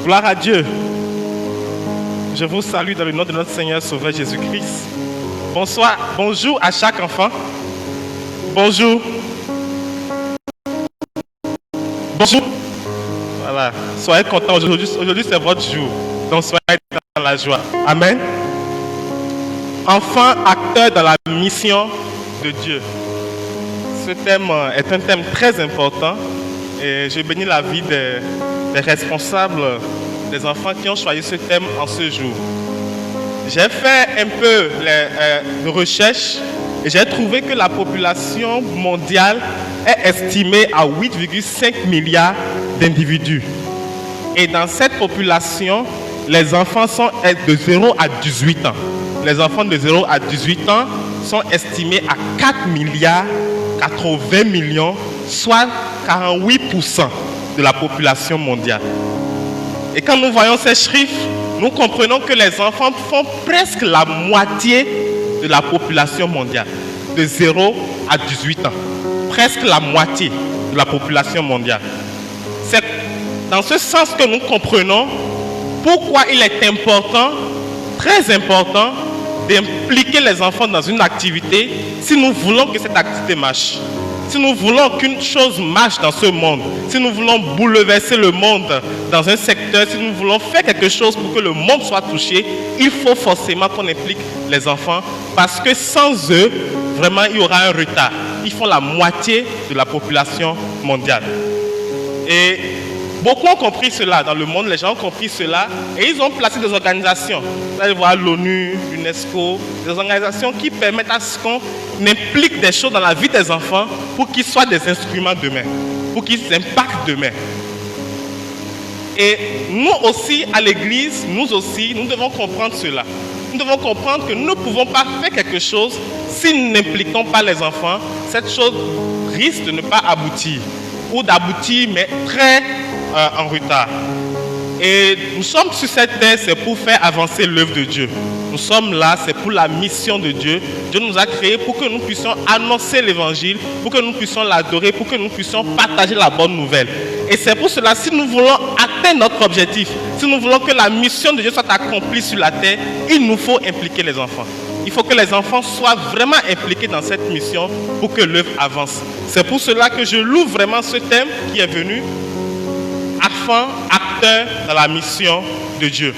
Gloire à Dieu. Je vous salue dans le nom de notre Seigneur Sauveur Jésus-Christ. Bonsoir, bonjour à chaque enfant. Bonjour. Bonjour. Voilà. Soyez contents. Aujourd'hui c'est votre jour. Donc soyez dans la joie. Amen. Enfant, acteur dans la mission de Dieu. Ce thème est un thème très important et je bénis la vie des responsables des enfants qui ont choisi ce thème en ce jour. J'ai fait un peu de recherche et j'ai trouvé que la population mondiale est estimée à 8,5 milliards d'individus. Et dans cette population, les enfants sont de 0 à 18 ans. Les enfants de 0 à 18 ans sont estimés à 4 milliards 80 millions, soit 48% de la population mondiale. Et quand nous voyons ces chiffres, nous comprenons que les enfants font presque la moitié de la population mondiale, de 0 à 18 ans. Presque la moitié de la population mondiale. C'est dans ce sens que nous comprenons pourquoi il est important, très important, d'impliquer les enfants dans une activité si nous voulons que cette activité marche. Si nous voulons qu'une chose marche dans ce monde, si nous voulons bouleverser le monde dans un secteur, si nous voulons faire quelque chose pour que le monde soit touché, il faut forcément qu'on implique les enfants parce que sans eux, vraiment, il y aura un retard. Ils font la moitié de la population mondiale. Et beaucoup ont compris cela dans le monde, les gens ont compris cela et ils ont placé des organisations. Vous allez voir l'ONU, l'UNESCO, des organisations qui permettent à ce qu'on implique des choses dans la vie des enfants pour qu'ils soient des instruments demain, pour qu'ils impactent demain. Et nous aussi, à l'église, nous devons comprendre cela. Nous devons comprendre que nous ne pouvons pas faire quelque chose si nous n'impliquons pas les enfants. Cette chose risque de ne pas aboutir ou d'aboutir, mais très en retard. Et nous sommes sur cette terre, c'est pour faire avancer l'œuvre de Dieu. Nous sommes là, c'est pour la mission de Dieu. Dieu nous a créés pour que nous puissions annoncer l'évangile, pour que nous puissions l'adorer, pour que nous puissions partager la bonne nouvelle. Et c'est pour cela, si nous voulons atteindre notre objectif, si nous voulons que la mission de Dieu soit accomplie sur la terre, il nous faut impliquer les enfants. Il faut que les enfants soient vraiment impliqués dans cette mission pour que l'œuvre avance. C'est pour cela que je loue vraiment ce thème qui est venu. Enfants, acteurs dans la mission de Dieu.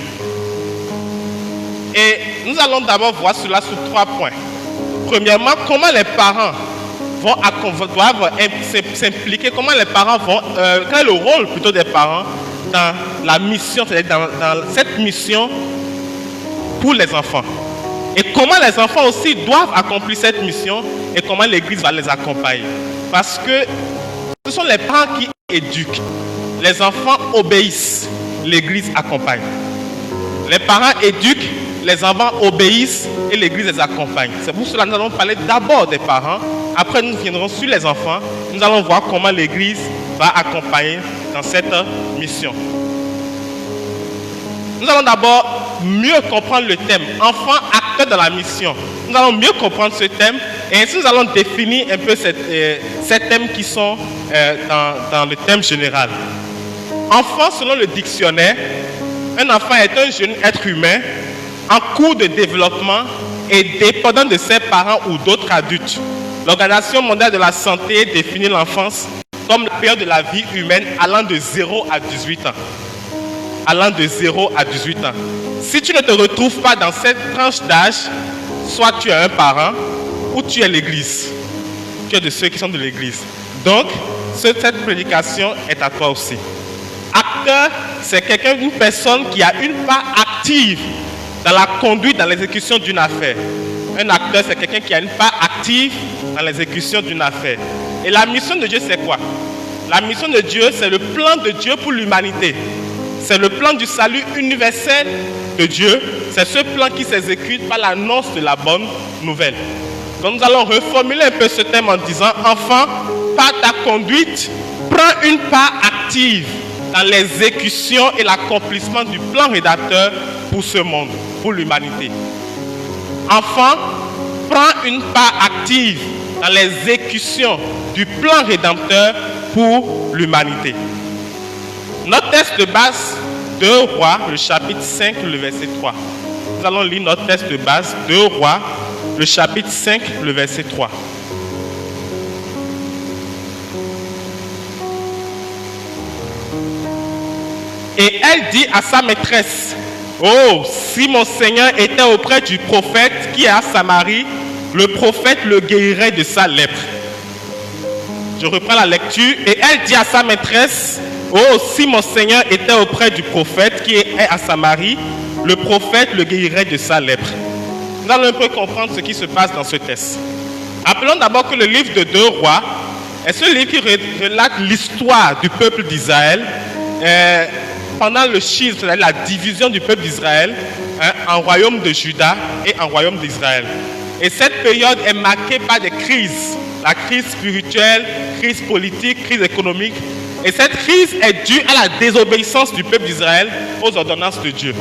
Et nous allons d'abord voir cela sous 3 points. Premièrement, comment les parents doivent s'impliquer, comment les parents quel est le rôle plutôt des parents dans la mission, c'est-à-dire dans cette mission pour les enfants. Et comment les enfants aussi doivent accomplir cette mission et comment l'Église va les accompagner. Parce que ce sont les parents qui éduquent. Les enfants obéissent, l'Église accompagne. Les parents éduquent, les enfants obéissent et l'Église les accompagne. C'est pour cela que nous allons parler d'abord des parents. Après, nous viendrons sur les enfants. Nous allons voir comment l'Église va accompagner dans cette mission. Nous allons d'abord mieux comprendre le thème. Enfants, acteurs dans la mission. Nous allons mieux comprendre ce thème et ainsi nous allons définir un peu ces thèmes qui sont dans le thème général. Enfant, selon le dictionnaire, un enfant est un jeune être humain en cours de développement et dépendant de ses parents ou d'autres adultes. L'Organisation mondiale de la santé définit l'enfance comme la période de la vie humaine allant de 0 à 18 ans. Allant de 0 à 18 ans. Si tu ne te retrouves pas dans cette tranche d'âge, soit tu es un parent ou tu es l'Église. Tu es de ceux qui sont de l'Église. Donc, cette prédication est à toi aussi. Acteur, c'est une personne qui a une part active dans la conduite, dans l'exécution d'une affaire. Un acteur, c'est quelqu'un qui a une part active dans l'exécution d'une affaire. Et la mission de Dieu, c'est quoi? La mission de Dieu, c'est le plan de Dieu pour l'humanité. C'est le plan du salut universel de Dieu. C'est ce plan qui s'exécute par l'annonce de la bonne nouvelle. Donc nous allons reformuler un peu ce thème en disant, enfant, par ta conduite, prends une part active dans l'exécution et l'accomplissement du plan rédacteur pour ce monde, pour l'humanité. Enfant, prends une part active dans l'exécution du plan rédempteur pour l'humanité. Notre texte de base 2 Rois, le chapitre 5, le verset 3. Nous allons lire notre texte de base, 2 Rois, le chapitre 5, le verset 3. Et elle dit à sa maîtresse, « Oh, si mon Seigneur était auprès du prophète qui est à Samarie, le prophète le guérirait de sa lèpre. » Je reprends la lecture. Et elle dit à sa maîtresse, « Oh, si mon Seigneur était auprès du prophète qui est à Samarie, le prophète le guérirait de sa lèpre. » Nous allons un peu comprendre ce qui se passe dans ce texte. Appelons d'abord que le livre de 2 Rois est ce livre qui relate l'histoire du peuple d'Israël pendant le schisme, c'est-à-dire la division du peuple d'Israël en royaume de Juda et en royaume d'Israël. Et cette période est marquée par des crises. La crise spirituelle, crise politique, crise économique. Et cette crise est due à la désobéissance du peuple d'Israël aux ordonnances de Dieu.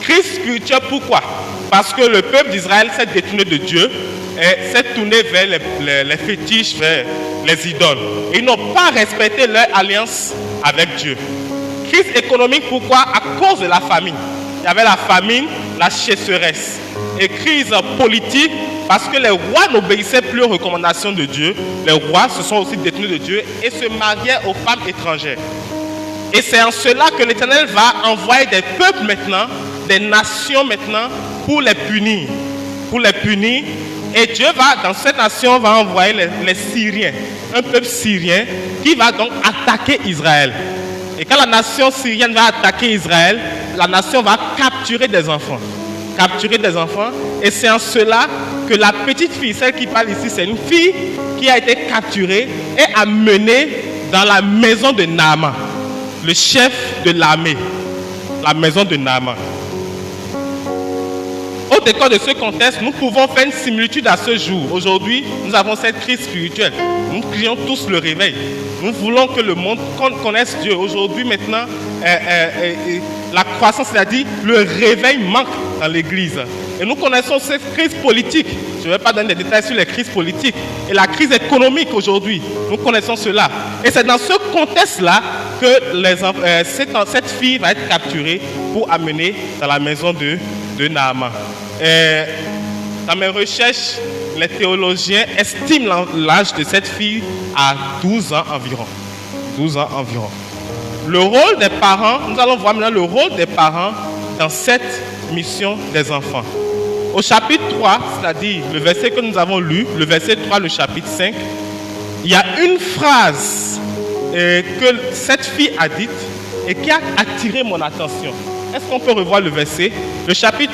Crise spirituelle, pourquoi? Parce que le peuple d'Israël s'est détourné de Dieu et s'est tourné vers les fétiches, vers les idoles. Et ils n'ont pas respecté leur alliance avec Dieu. Crise économique, pourquoi? À cause de la famine. Il y avait la famine, la sécheresse. Et crise politique, parce que les rois n'obéissaient plus aux recommandations de Dieu. Les rois se sont aussi détournés de Dieu et se mariaient aux femmes étrangères. Et c'est en cela que l'Éternel va envoyer des peuples maintenant, des nations maintenant, pour les punir. Pour les punir. Et Dieu va, dans cette nation, va envoyer les Syriens. Un peuple syrien qui va donc attaquer Israël. Et quand la nation syrienne va attaquer Israël, la nation va capturer des enfants. Capturer des enfants. Et c'est en cela que la petite fille, celle qui parle ici, c'est une fille qui a été capturée et amenée dans la maison de Naaman, le chef de l'armée. La maison de Naaman. Au décor de ce contexte, nous pouvons faire une similitude à ce jour. Aujourd'hui, nous avons cette crise spirituelle. Nous crions tous le réveil. Nous voulons que le monde connaisse Dieu. Aujourd'hui, maintenant, la croissance, c'est-à-dire le réveil manque dans l'Église. Et nous connaissons cette crise politique. Je ne vais pas donner des détails sur les crises politiques. Et la crise économique aujourd'hui. Nous connaissons cela. Et c'est dans ce contexte-là que cette fille va être capturée pour amener dans la maison de Naaman. Dans mes recherches, les théologiens estiment l'âge de cette fille à 12 ans environ. 12 ans environ. Le rôle des parents, nous allons voir maintenant le rôle des parents dans cette mission des enfants. Au chapitre 3, c'est-à-dire le verset que nous avons lu, le verset 3, le chapitre 5, il y a une phrase que cette fille a dite et qui a attiré mon attention. Est-ce qu'on peut revoir le verset? Le chapitre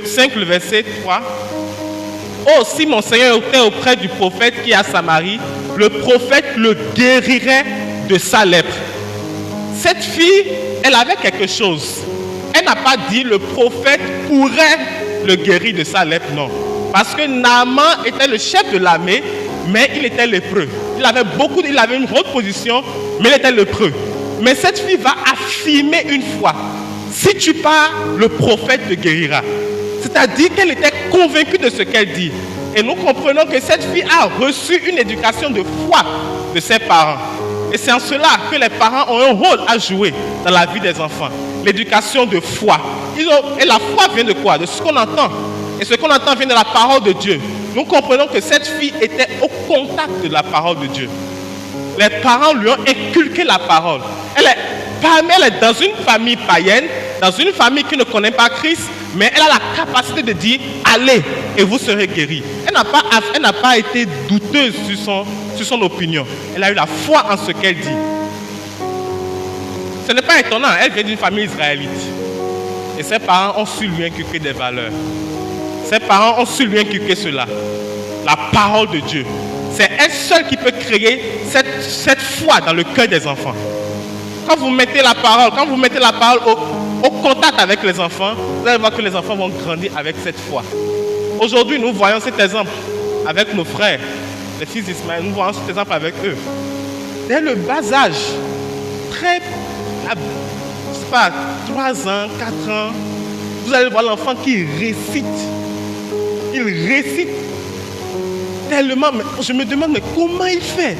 5, le verset 3. Oh, si mon Seigneur était auprès du prophète qui est à Samarie, le prophète le guérirait de sa lèpre. Cette fille, elle avait quelque chose. Elle n'a pas dit le prophète pourrait le guérir de sa lèpre, non. Parce que Naaman était le chef de l'armée, mais il était lépreux. Il avait une haute position, mais il était lépreux. Mais cette fille va affirmer une foi. Si tu pars, le prophète te guérira. C'est-à-dire qu'elle était convaincue de ce qu'elle dit. Et nous comprenons que cette fille a reçu une éducation de foi de ses parents. Et c'est en cela que les parents ont un rôle à jouer dans la vie des enfants. L'éducation de foi. Et la foi vient de quoi? De ce qu'on entend. Et ce qu'on entend vient de la parole de Dieu. Nous comprenons que cette fille était au contact de la parole de Dieu. Les parents lui ont inculqué la parole. Elle est dans une famille païenne, dans une famille qui ne connaît pas Christ, mais elle a la capacité de dire « Allez et vous serez guéris ». Elle n'a pas été douteuse sur son opinion. Elle a eu la foi en ce qu'elle dit. Ce n'est pas étonnant, elle vient d'une famille israélite. Et ses parents ont su lui inculquer des valeurs. Ses parents ont su lui inculquer cela. La parole de Dieu. C'est elle seule qui peut créer cette foi dans le cœur des enfants. Quand vous mettez la parole au contact avec les enfants, vous allez voir que les enfants vont grandir avec cette foi. Aujourd'hui, nous voyons cet exemple avec nos frères, les fils d'Ismaël. Nous voyons cet exemple avec eux. Dès le bas âge, je sais pas, 3 ans, 4 ans, vous allez voir l'enfant qui récite. Il récite tellement, mais je me demande mais comment il fait?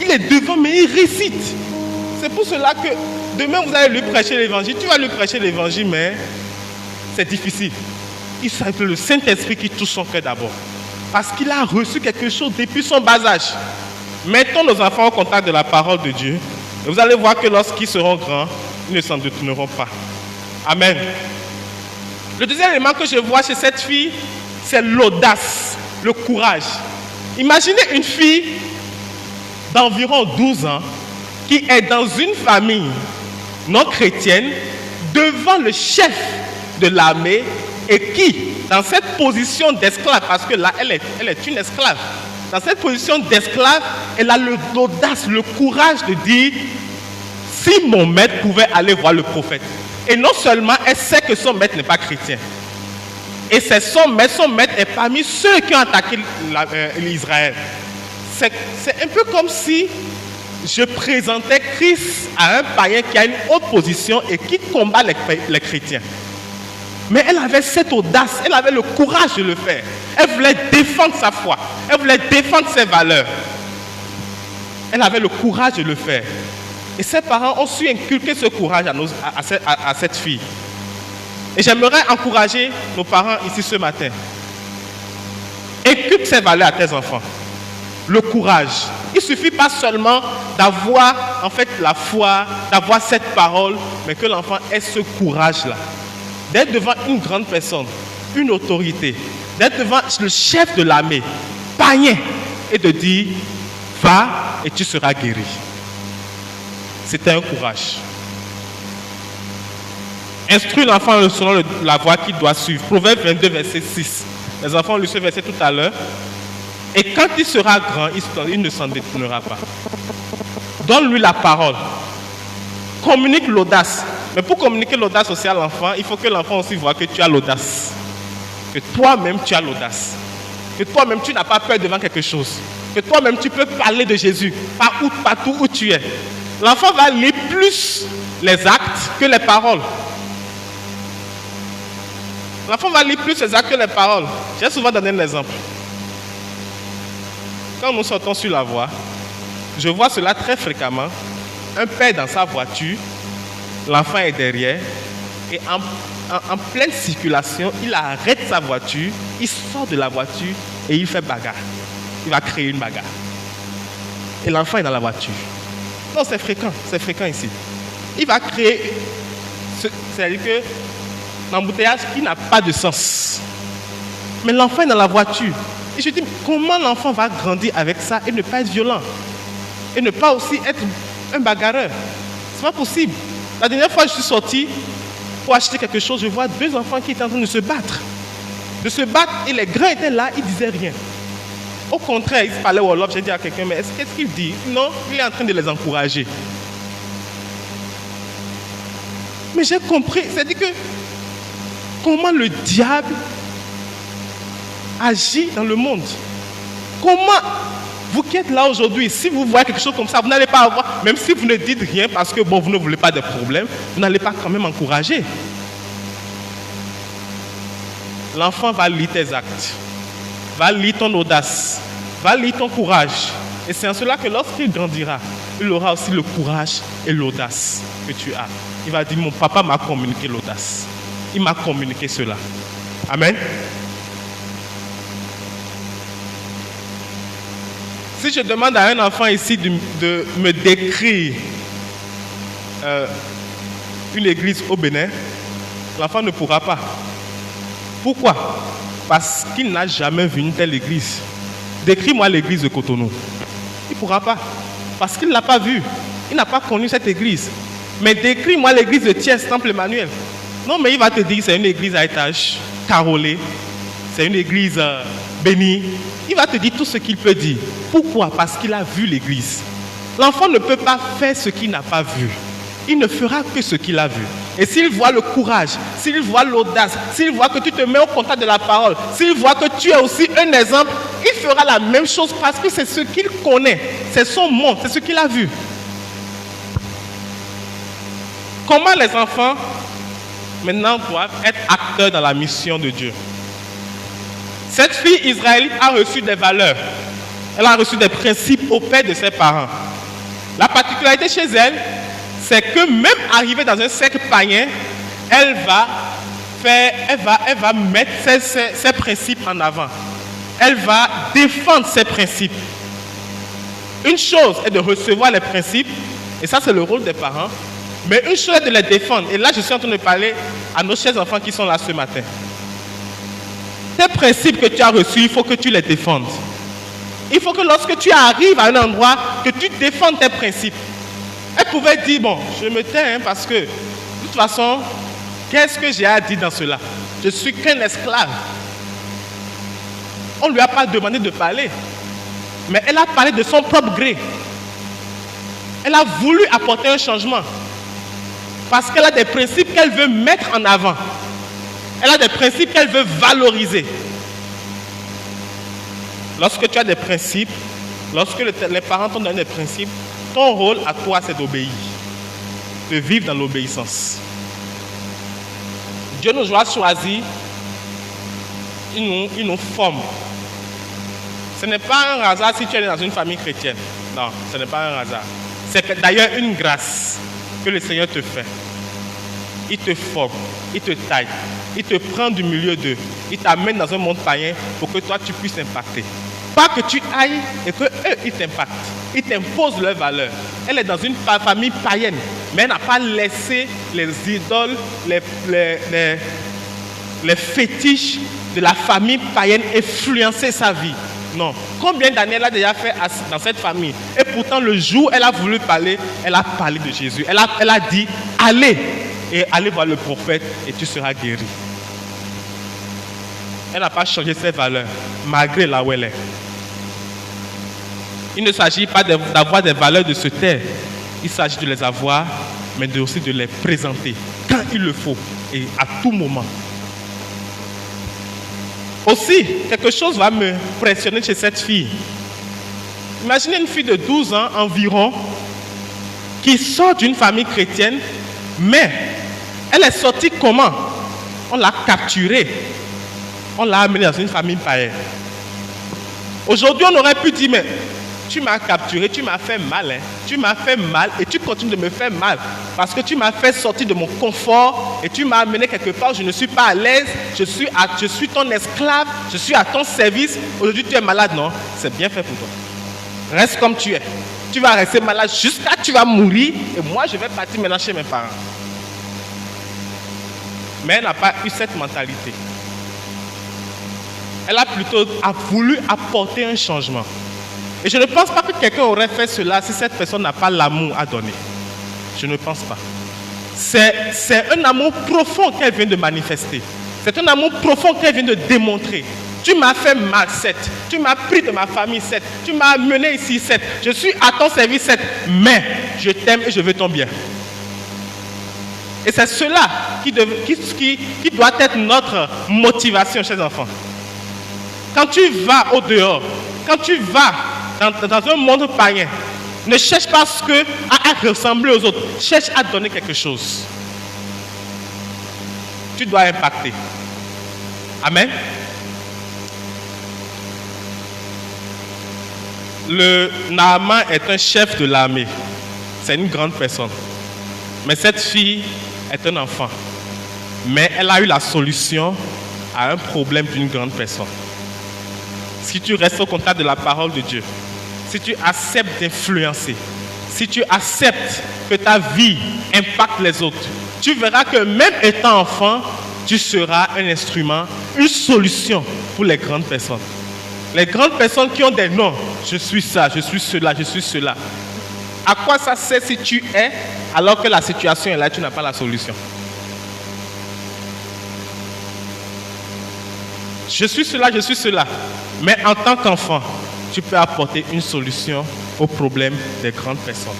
Il est devant, mais il récite. C'est pour cela que demain vous allez lui prêcher l'évangile, tu vas lui prêcher l'évangile, mais c'est difficile. Il s'agit le Saint-Esprit qui touche son cœur d'abord. Parce qu'il a reçu quelque chose depuis son bas âge. Mettons nos enfants au contact de la parole de Dieu. Et vous allez voir que lorsqu'ils seront grands, ils ne s'en détourneront pas. Amen. Le deuxième élément que je vois chez cette fille, c'est l'audace, le courage. Imaginez une fille d'environ 12 ans qui est dans une famille non chrétienne devant le chef de l'armée et qui, dans cette position d'esclave, parce que là, elle est une esclave, dans cette position d'esclave, elle a l'audace, le courage de dire si mon maître pouvait aller voir le prophète. Et non seulement elle sait que son maître n'est pas chrétien, et c'est son maître est parmi ceux qui ont attaqué l'Israël. C'est un peu comme si je présentais Christ à un païen qui a une haute position et qui combat les chrétiens. Mais elle avait cette audace, elle avait le courage de le faire. Elle voulait défendre sa foi, elle voulait défendre ses valeurs. Elle avait le courage de le faire. Et ses parents ont su inculquer ce courage à cette fille. Et j'aimerais encourager nos parents ici ce matin. Inculque ces valeurs à tes enfants. Le courage. Il ne suffit pas seulement d'avoir en fait la foi, d'avoir cette parole, mais que l'enfant ait ce courage-là. D'être devant une grande personne, une autorité, d'être devant le chef de l'armée, païen, et de dire, va et tu seras guéri. C'était un courage. Instruis l'enfant selon la voie qu'il doit suivre. Proverbe 22, verset 6. Les enfants ont lu ce verset tout à l'heure. Et quand il sera grand, il ne s'en détournera pas. Donne-lui la parole. Communique l'audace. Mais pour communiquer l'audace aussi à l'enfant, il faut que l'enfant aussi voit que tu as l'audace. Que toi-même, tu as l'audace. Que toi-même, tu n'as pas peur devant quelque chose. Que toi-même, tu peux parler de Jésus partout où tu es. L'enfant va lire plus les actes que les paroles. L'enfant va lire plus les actes que les paroles. J'ai souvent donné un exemple. Quand nous sortons sur la voie, je vois cela très fréquemment. Un père dans sa voiture, l'enfant est derrière, et en pleine circulation, il arrête sa voiture, il sort de la voiture et il fait bagarre. Il va créer une bagarre. Et l'enfant est dans la voiture. Non, c'est fréquent ici. Il va créer, c'est-à-dire que l'embouteillage qui n'a pas de sens. Mais l'enfant est dans la voiture. Et je dis, comment l'enfant va grandir avec ça et ne pas être violent? Et ne pas aussi être un bagarreur? C'est pas possible. La dernière fois, je suis sorti pour acheter quelque chose, je vois deux enfants qui étaient en train de se battre. Et les grands étaient là, ils ne disaient rien. Au contraire, ils parlaient Wolof. J'ai dit à quelqu'un, mais qu'est-ce qu'il dit? Non, il est en train de les encourager. Mais j'ai compris, c'est-à-dire que comment le diable agit dans le monde. Comment vous qui êtes là aujourd'hui, si vous voyez quelque chose comme ça, vous n'allez pas avoir, même si vous ne dites rien parce que bon, vous ne voulez pas de problème, vous n'allez pas quand même encourager. L'enfant va lire tes actes, va lire ton audace, va lire ton courage. Et c'est en cela que lorsqu'il grandira, il aura aussi le courage et l'audace que tu as. Il va dire, mon papa m'a communiqué l'audace. Il m'a communiqué cela. Amen. Si je demande à un enfant ici de me décrire une église au Bénin, l'enfant ne pourra pas. Pourquoi? Parce qu'il n'a jamais vu une telle église. Décris-moi l'église de Cotonou. Il ne pourra pas. Parce qu'il ne l'a pas vue. Il n'a pas connu cette église. Mais décris-moi l'église de Thiès, Temple Emmanuel. Non, mais il va te dire que c'est une église à étage, carrelée. C'est une église bénie. Il va te dire tout ce qu'il peut dire. Pourquoi? Parce qu'il a vu l'église. L'enfant ne peut pas faire ce qu'il n'a pas vu. Il ne fera que ce qu'il a vu. Et s'il voit le courage, s'il voit l'audace, s'il voit que tu te mets au contact de la parole, s'il voit que tu es aussi un exemple, il fera la même chose parce que c'est ce qu'il connaît. C'est son monde, c'est ce qu'il a vu. Comment les enfants maintenant doivent être acteurs dans la mission de Dieu? Cette fille israélite a reçu des valeurs. Elle a reçu des principes auprès de ses parents. La particularité chez elle, c'est que même arrivée dans un cercle païen, elle va mettre ses principes en avant. Elle va défendre ses principes. Une chose est de recevoir les principes, et ça c'est le rôle des parents, mais une chose est de les défendre. Et là je suis en train de parler à nos chers enfants qui sont là ce matin. Tes principes que tu as reçus, il faut que tu les défendes. Il faut que lorsque tu arrives à un endroit, que tu défendes tes principes. Elle pouvait dire, bon, je me tais parce que, de toute façon, qu'est-ce que j'ai à dire dans cela? Je suis qu'un esclave. On ne lui a pas demandé de parler. Mais elle a parlé de son propre gré. Elle a voulu apporter un changement. Parce qu'elle a des principes qu'elle veut mettre en avant. Elle a des principes qu'elle veut valoriser. Lorsque tu as des principes, lorsque les parents t'ont donné des principes, ton rôle à toi, c'est d'obéir. De vivre dans l'obéissance. Dieu nous a choisis, il nous forme. Ce n'est pas un hasard si tu es dans une famille chrétienne. Non, ce n'est pas un hasard. C'est d'ailleurs une grâce que le Seigneur te fait. Il te forme, il te taille, il te prend du milieu d'eux, il t'amène dans un monde païen pour que toi tu puisses impacter. Pas que tu ailles et que eux ils t'impactent, ils t'imposent leurs valeurs. Elle est dans une famille païenne, mais elle n'a pas laissé les idoles, les fétiches de la famille païenne influencer sa vie. Non. Combien d'années elle a déjà fait dans cette famille? Et pourtant, le jour où elle a voulu parler, elle a parlé de Jésus. Elle a dit, allez, et allez voir le prophète et tu seras guéri. Elle n'a pas changé ses valeurs, malgré là où elle est. Il ne s'agit pas d'avoir des valeurs de se taire. Il s'agit de les avoir, mais aussi de les présenter quand il le faut et à tout moment. Aussi, quelque chose va me impressionner chez cette fille. Imaginez une fille de 12 ans environ qui sort d'une famille chrétienne, mais elle est sortie comment? On l'a capturée. On l'a amenée dans une famille païenne. Aujourd'hui, on aurait pu dire, mais tu m'as capturé, tu m'as fait mal. Hein. Tu m'as fait mal et tu continues de me faire mal. Parce que tu m'as fait sortir de mon confort et tu m'as amené quelque part où je ne suis pas à l'aise. Je suis ton esclave, je suis à ton service. Aujourd'hui, tu es malade, non? C'est bien fait pour toi. Reste comme tu es. Tu vas rester malade jusqu'à ce que tu vas mourir et moi, je vais partir maintenant chez mes parents. Mais elle n'a pas eu cette mentalité. Elle a plutôt voulu apporter un changement. Et je ne pense pas que quelqu'un aurait fait cela si cette personne n'a pas l'amour à donner. Je ne pense pas. C'est un amour profond qu'elle vient de manifester. C'est un amour profond qu'elle vient de démontrer. Tu m'as fait mal, 7. Tu m'as pris de ma famille, 7. Tu m'as amené ici, 7. Je suis à ton service, 7. Mais je t'aime et je veux ton bien. Et c'est cela qui doit être notre motivation, chers enfants. Quand tu vas au dehors, quand tu vas dans un monde païen, ne cherche pas à ressembler aux autres. Cherche à donner quelque chose. Tu dois impacter. Amen. Le Naaman est un chef de l'armée. C'est une grande personne. Mais cette fille est un enfant. Mais elle a eu la solution à un problème d'une grande personne. Si tu restes au contact de la parole de Dieu, si tu acceptes d'influencer, si tu acceptes que ta vie impacte les autres, tu verras que même étant enfant, tu seras un instrument, une solution pour les grandes personnes. Les grandes personnes qui ont des noms, je suis ça, je suis cela, je suis cela. À quoi ça sert si tu es, alors que la situation est là, tu n'as pas la solution? Je suis cela, je suis cela. Mais en tant qu'enfant, tu peux apporter une solution au problème des grandes personnes.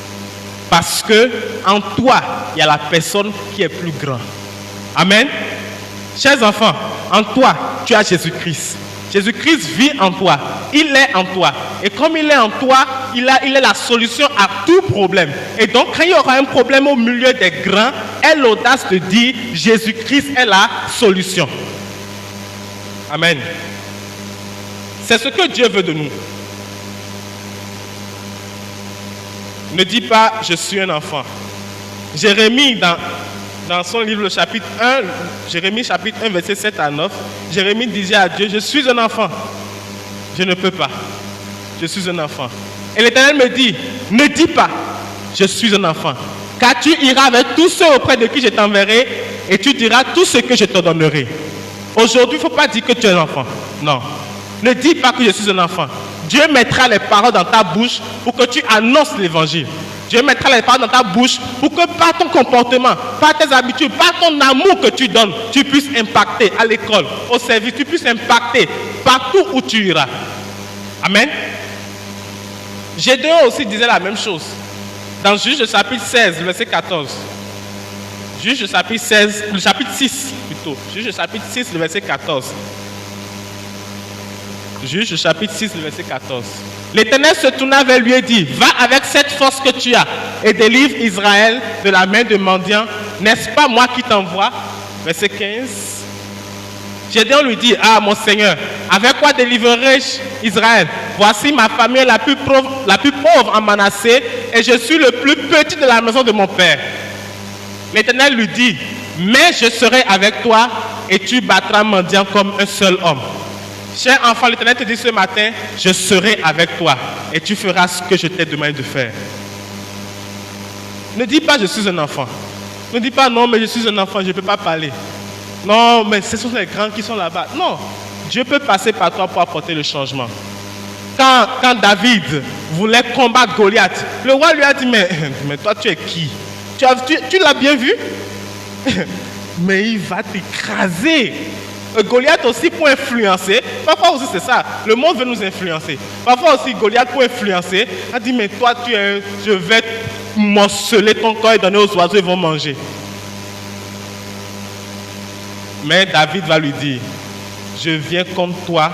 Parce que en toi, il y a la personne qui est plus grande. Amen. Chers enfants, en toi, tu as Jésus-Christ. Jésus-Christ vit en toi. Il est en toi. Et comme il est en toi, il est la solution à tout problème. Et donc, quand il y aura un problème au milieu des grands, aie l'audace de dire Jésus-Christ est la solution. Amen. C'est ce que Dieu veut de nous. Ne dis pas je suis un enfant. Jérémie, dans son livre, le chapitre 1, Jérémie chapitre 1, verset 7 à 9, Jérémie disait à Dieu, je suis un enfant. Je ne peux pas. Je suis un enfant. Et l'Éternel me dit, ne dis pas, je suis un enfant. Car tu iras avec tous ceux auprès de qui je t'enverrai et tu diras tout ce que je te donnerai. Aujourd'hui, il ne faut pas dire que tu es un enfant. Non. Ne dis pas que je suis un enfant. Dieu mettra les paroles dans ta bouche pour que tu annonces l'évangile. Dieu mettra les paroles dans ta bouche pour que par ton comportement, par tes habitudes, par ton amour que tu donnes, tu puisses impacter à l'école, au service, tu puisses impacter partout où tu iras. Amen. Gédéon aussi disait la même chose. Dans Juge chapitre 16, verset 14. Juge chapitre 16, le chapitre 6 plutôt. Juge chapitre 6, le verset 14. Juge chapitre 6, le verset 14. L'Éternel se tourna vers lui et dit, va avec cette force que tu as et délivre Israël de la main de mendiants. N'est-ce pas moi qui t'envoie? Verset 15. Gédéon lui dit, ah mon Seigneur, avec quoi délivrerai-je Israël? Voici ma famille est la plus pauvre en Manassé et je suis le plus petit de la maison de mon père. L'Éternel lui dit, mais je serai avec toi et tu battras mendiant comme un seul homme. Cher enfant, l'Éternel te dit ce matin, je serai avec toi et tu feras ce que je t'ai demandé de faire. Ne dis pas je suis un enfant. Ne dis pas non mais je suis un enfant, je ne peux pas parler. Non mais ce sont les grands qui sont là-bas. Non, Dieu peut passer par toi pour apporter le changement. Quand David voulait combattre Goliath, le roi lui a dit, mais toi tu es qui? Tu l'as bien vu? Mais il va t'écraser. Goliath aussi pour influencer. Parfois aussi c'est ça. Le monde veut nous influencer. Parfois aussi Goliath pour influencer. Il a dit, mais toi je vais morceler ton corps et donner aux oiseaux, ils vont manger. Mais David va lui dire, je viens contre toi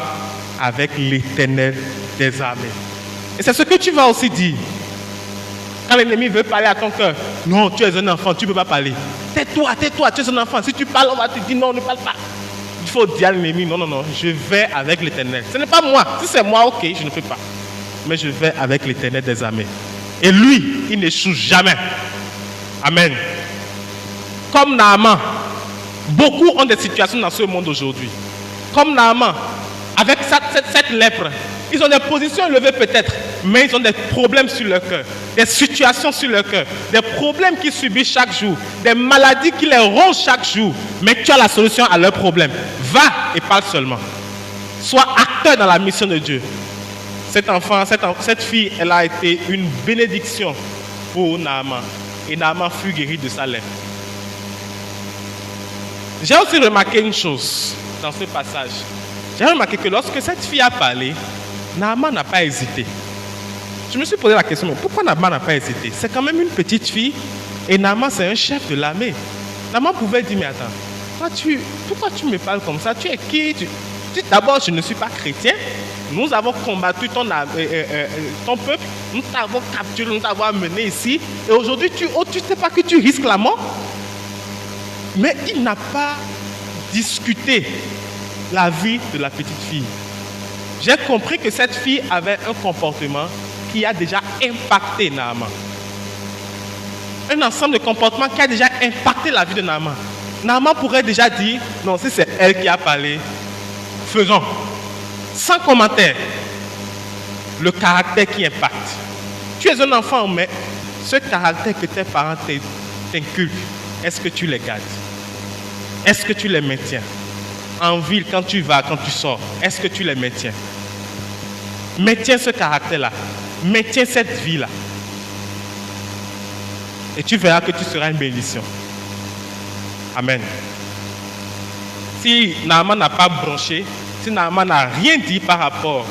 avec l'Éternel des armées. Et c'est ce que tu vas aussi dire. Quand l'ennemi veut parler à ton cœur, non, tu es un enfant, tu ne peux pas parler. Tais-toi, tu es un enfant. Si tu parles, on va te dire non, ne parle pas. Il faut dire à l'ennemi, non, je vais avec l'Éternel. Ce n'est pas moi. Si c'est moi, ok, je ne peux pas. Mais je vais avec l'Éternel des armées. Et lui, il n'échoue jamais. Amen. Comme Naaman, beaucoup ont des situations dans ce monde aujourd'hui. Comme Naaman, avec cette lèpre, ils ont des positions élevées peut-être, mais ils ont des problèmes sur leur cœur, des situations sur leur cœur, des problèmes qu'ils subissent chaque jour, des maladies qui les rongent chaque jour. Mais tu as la solution à leurs problèmes. Va et parle seulement. Sois acteur dans la mission de Dieu. Cette fille, elle a été une bénédiction pour Naaman. Et Naaman fut guéri de sa lèpre. J'ai aussi remarqué une chose dans ce passage. J'ai remarqué que lorsque cette fille a parlé, Naaman n'a pas hésité. Je me suis posé la question, mais pourquoi Naaman n'a pas hésité? C'est quand même une petite fille et Naaman c'est un chef de l'armée. Naaman pouvait dire, mais attends, pourquoi tu me parles comme ça? Tu es qui? D'abord, je ne suis pas chrétien. Nous avons combattu ton peuple, nous t'avons capturé, nous t'avons amené ici. Et aujourd'hui, tu ne sais pas que tu risques la mort. Mais il n'a pas discuté la vie de la petite fille. J'ai compris que cette fille avait un comportement qui a déjà impacté Naaman. Un ensemble de comportements qui a déjà impacté la vie de Naaman. Naaman pourrait déjà dire, non, si c'est elle qui a parlé, faisons. Sans commentaire. Le caractère qui impacte. Tu es un enfant, mais ce caractère que tes parents t'inculquent, est-ce que tu les gardes? Est-ce que tu les maintiens? En ville, quand tu vas, quand tu sors, est-ce que tu les maintiens? Maintiens ce caractère-là. Maintiens cette vie-là. Et tu verras que tu seras une bénédiction. Amen. Si Naaman n'a pas bronché, si Naaman n'a rien dit par rapport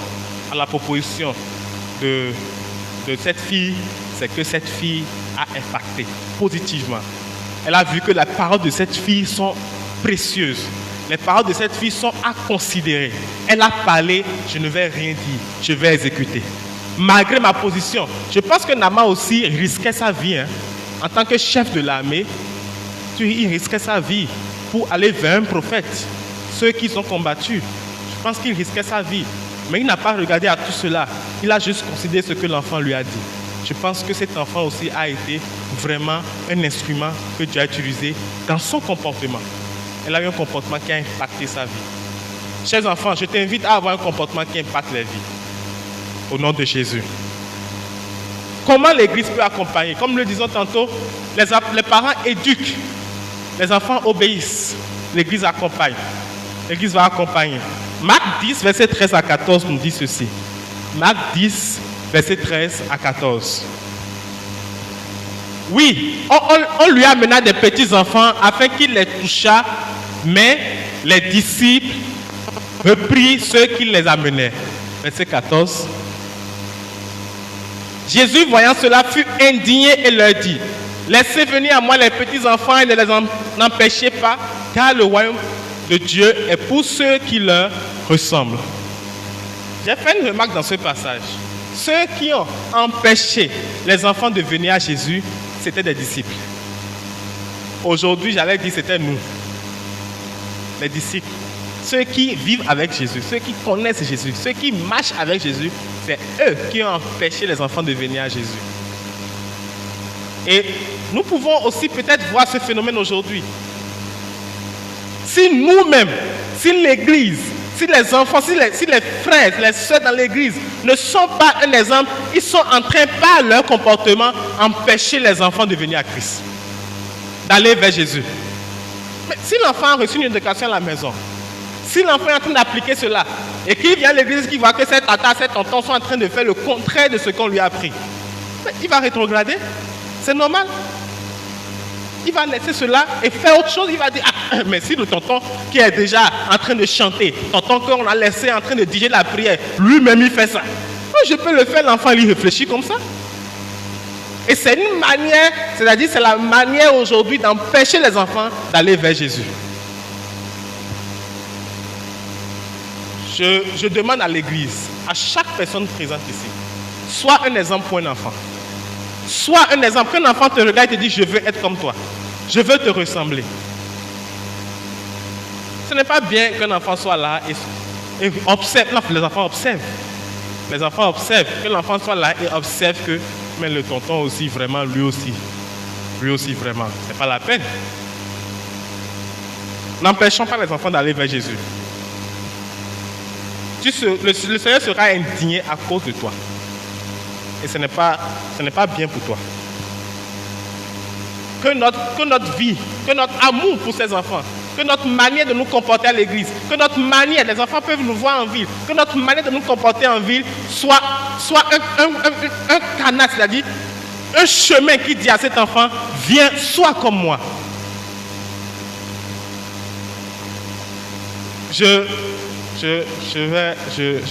à la proposition de cette fille, c'est que cette fille a impacté positivement. Elle a vu que les paroles de cette fille sont précieuses. Les paroles de cette fille sont à considérer. Elle a parlé, je ne vais rien dire, je vais exécuter. Malgré ma position, je pense que Naaman aussi risquait sa vie. En tant que chef de l'armée, il risquait sa vie pour aller vers un prophète. Ceux qui sont combattus, je pense qu'il risquait sa vie. Mais il n'a pas regardé à tout cela. Il a juste considéré ce que l'enfant lui a dit. Je pense que cet enfant aussi a été vraiment un instrument que Dieu a utilisé dans son comportement. Elle a eu un comportement qui a impacté sa vie. Chers enfants, je t'invite à avoir un comportement qui impacte les vies. Au nom de Jésus. Comment l'Église peut accompagner? Comme nous le disons tantôt, les parents éduquent, les enfants obéissent, l'Église accompagne. L'Église va accompagner. Marc 10, verset 13 à 14 nous dit ceci. Marc 10, verset 13 à 14. Oui, on lui amena des petits enfants afin qu'il les touchât, mais les disciples reprirent ceux qui les amenaient. Verset 14. Jésus, voyant cela, fut indigné et leur dit, laissez venir à moi les petits enfants et ne les empêchez pas, car le royaume de Dieu est pour ceux qui leur ressemblent. J'ai fait une remarque dans ce passage. Ceux qui ont empêché les enfants de venir à Jésus, c'était des disciples. Aujourd'hui, j'allais dire c'était nous, les disciples. Ceux qui vivent avec Jésus, ceux qui connaissent Jésus, ceux qui marchent avec Jésus, c'est eux qui ont empêché les enfants de venir à Jésus. Et nous pouvons aussi peut-être voir ce phénomène aujourd'hui. Si nous-mêmes, si l'Église, si les enfants, si les frères, les sœurs dans l'Église ne sont pas un exemple, ils sont en train, par leur comportement, d'empêcher les enfants de venir à Christ, d'aller vers Jésus. Mais si l'enfant a reçu une éducation à la maison, si l'enfant est en train d'appliquer cela, et qu'il vient à l'église, qu'il voit que cette tata, cet tonton sont en train de faire le contraire de ce qu'on lui a appris, il va rétrograder. C'est normal. Il va laisser cela et faire autre chose. Il va dire, ah, mais si le tonton qui est déjà en train de chanter, tonton qu'on a laissé en train de diriger la prière, lui-même il fait ça. Moi, je peux le faire, l'enfant il réfléchit comme ça. Et c'est une manière, c'est-à-dire c'est la manière aujourd'hui d'empêcher les enfants d'aller vers Jésus. Je demande à l'église, à chaque personne présente ici, sois un exemple pour un enfant. Sois un exemple. Qu'un enfant te regarde et te dit, je veux être comme toi. Je veux te ressembler. Ce n'est pas bien qu'un enfant soit là et observe. Non, les enfants observent. Les enfants observent. Que l'enfant soit là et observe que, mais le tonton aussi, vraiment, lui aussi vraiment. Ce n'est pas la peine. N'empêchons pas les enfants d'aller vers Jésus. Le Seigneur sera indigné à cause de toi. Et ce n'est pas bien pour toi. Que notre vie, que notre amour pour ces enfants, que notre manière de nous comporter à l'église, que notre manière, les enfants peuvent nous voir en ville, que notre manière de nous comporter en ville soit un canal, c'est-à-dire un chemin qui dit à cet enfant, viens, sois comme moi. Je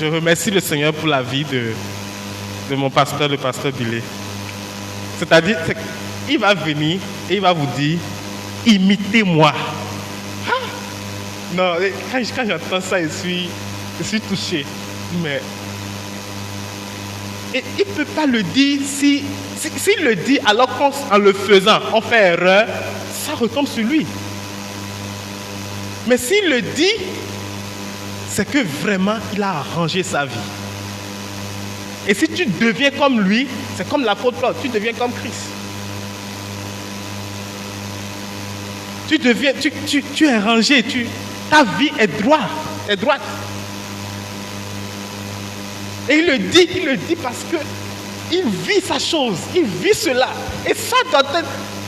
remercie le Seigneur pour la vie de mon pasteur, le pasteur Billy. C'est-à-dire, il va venir et il va vous dire, imitez-moi. Ah! Non, quand j'entends ça, je suis touché. Mais et il ne peut pas le dire s'il le dit alors qu'en le faisant, on fait erreur, ça retombe sur lui. Mais s'il le dit, c'est que vraiment, il a arrangé sa vie. Et si tu deviens comme lui, c'est comme l'apôtre Paul, tu deviens comme Christ. Tu es rangé, ta vie est droite. Et il le dit parce que il vit sa chose, il vit cela. Et ça doit être,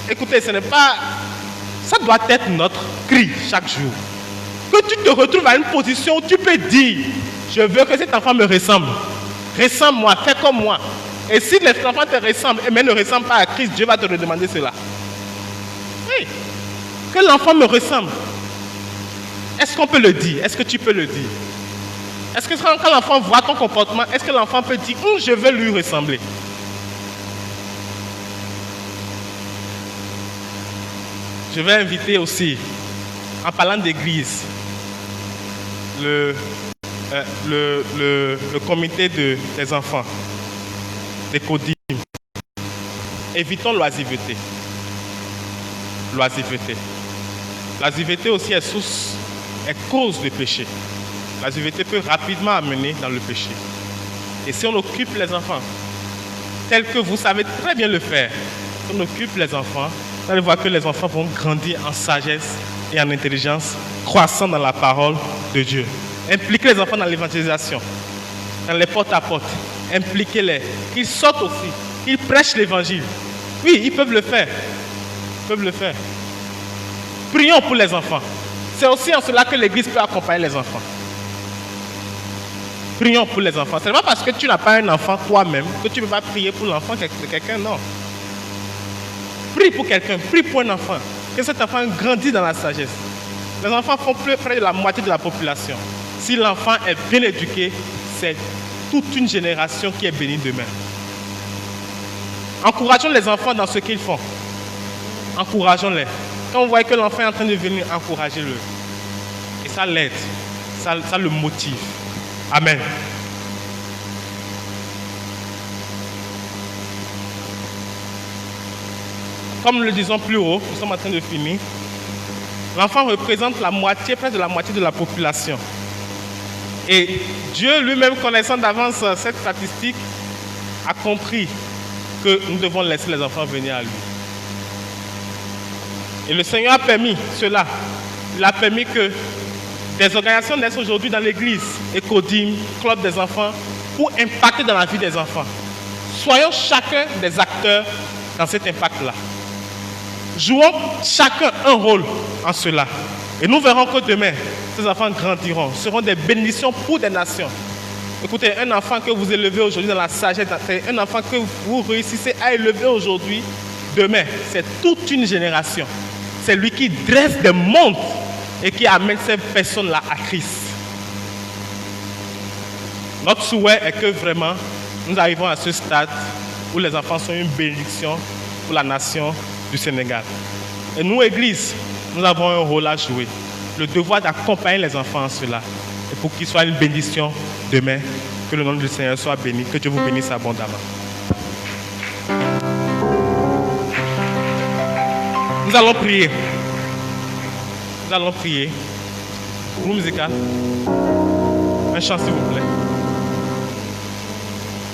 écoutez, ça doit être notre cri chaque jour. Que tu te retrouves à une position où tu peux dire, je veux que cet enfant me ressemble. Ressemble-moi, fais comme moi. Et si les enfants te ressemblent, mais ne ressemblent pas à Christ, Dieu va te redemander cela. Oui. Que l'enfant me ressemble. Est-ce qu'on peut le dire? Est-ce que tu peux le dire? Est-ce que quand l'enfant voit ton comportement, est-ce que l'enfant peut dire, je veux lui ressembler? Je vais inviter aussi, en parlant d'église, le comité des enfants, des CODIM. Évitons l'oisiveté. L'oisiveté aussi est cause de péché. L'oisiveté peut rapidement amener dans le péché. Et si on occupe les enfants, tel que vous savez très bien le faire, on occupe les enfants, vous allez voir que les enfants vont grandir en sagesse et en intelligence, croissant dans la parole de Dieu. Impliquez les enfants dans l'évangélisation, dans les porte-à-porte. Impliquez-les. Qu'ils sortent aussi, qu'ils prêchent l'évangile. Oui, ils peuvent le faire. Ils peuvent le faire. Prions pour les enfants. C'est aussi en cela que l'Église peut accompagner les enfants. Prions pour les enfants. Ce n'est pas parce que tu n'as pas un enfant toi-même que tu ne peux pas prier pour l'enfant de quelqu'un, non. Prie pour quelqu'un, prie pour un enfant. Que cet enfant grandisse dans la sagesse. Les enfants font près de la moitié de la population. Si l'enfant est bien éduqué, c'est toute une génération qui est bénie demain. Encourageons les enfants dans ce qu'ils font. Encourageons-les. Quand vous voyez que l'enfant est en train de venir, encouragez-le. Et ça l'aide, ça le motive. Amen. Comme nous le disons plus haut, nous sommes en train de finir. L'enfant représente la moitié, presque la moitié de la population. Et Dieu lui-même, connaissant d'avance cette statistique, a compris que nous devons laisser les enfants venir à lui. Et le Seigneur a permis cela. Il a permis que des organisations naissent aujourd'hui dans l'église, Ecodim, Club des enfants, pour impacter dans la vie des enfants. Soyons chacun des acteurs dans cet impact-là. Jouons chacun un rôle en cela. Et nous verrons que demain, ces enfants grandiront, seront des bénédictions pour des nations. Écoutez, un enfant que vous élevez aujourd'hui dans la sagesse, un enfant que vous réussissez à élever aujourd'hui, demain, c'est toute une génération. C'est lui qui dresse des mondes et qui amène ces personnes-là à Christ. Notre souhait est que vraiment, nous arrivons à ce stade où les enfants sont une bénédiction pour la nation du Sénégal. Et nous, Église, nous avons un rôle à jouer. Le devoir d'accompagner les enfants en cela. Et pour qu'ils soient une bénédiction demain, que le nom du Seigneur soit béni, que Dieu vous bénisse abondamment. Nous allons prier. Nous allons prier. Groupe musical. Un chant s'il vous plaît.